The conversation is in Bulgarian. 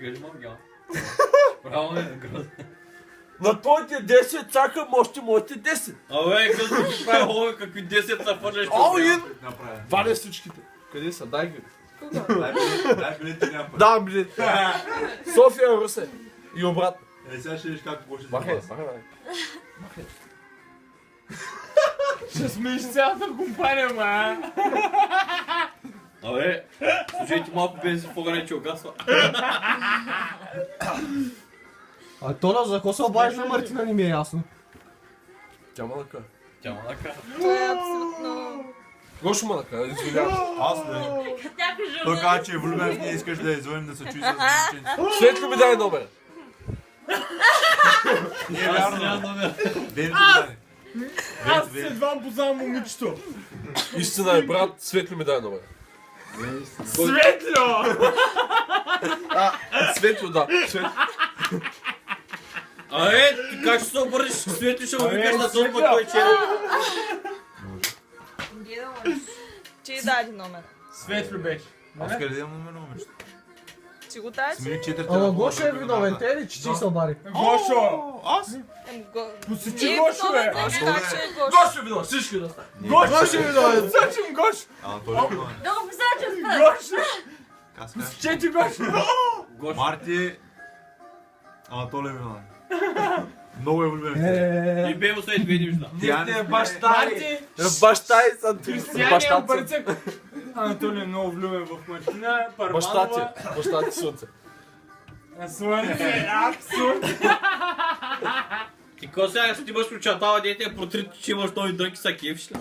кажи мамгял. Право е, грозно. На твоите 10 чакам още моите 10. Абе, като ти прави хубаво, какви 10 са фърляш. О, Направя. валя всичките. Къде са? Дай ги. Дай билети няма път. Да, билет. София, Русе. И обратно. Сега ще видиш как почне да Махай, се махай. Ще смееш цялата компания, ма. Абе, слушайте малко без по-грани, че огасва. А то за какво се обадиш на Мартина, не ми е ясно. Тяма на къде? Тя ма накара. Това е абсолютно... Гошо ма на къде, извинявам. Аз не. Той каза, че е влюбен в нея, искаш да я извъним да се чуи с момченце. Светло ми дай номер. Не е вярно. Венето дай. Аз едва познавам момичето. Истина е, брат, Светло ми дай номер. Светло! Светло, да. Светло. Абе, ти как ще се обърнеш с Светли, ще му викаш на този път, кой че е. Ти даде номер. Светло беше. Аз къде да имам номер на момичето? Ти го даде? Смени 4 Ама Гошо е виновен, те ли, че ти се обади? Гошо! Аз? Посечи Гошо, бе! Как ще е Гошо? Гошо видно, всички да стане. Гошо е виновен! Сочим Гошо! Анатолий е виновен. Да го посочим път! Гошо! Каска. Посечете Гошо! Марти. Анатолий е виновен. Много е влюбен в теб. И бе му след две неща. Тя не баща. Марти! Баща и са Кристиян е баща ти. обърцък! Анатолий е много влюбен в Мартина. Баща Парманова. ти. Баща ти слънце. Слънце, абсурд! Ти какво сега, ще ти имаш очертава дете, протрити, че имаш нови дрънки са кефиш ли?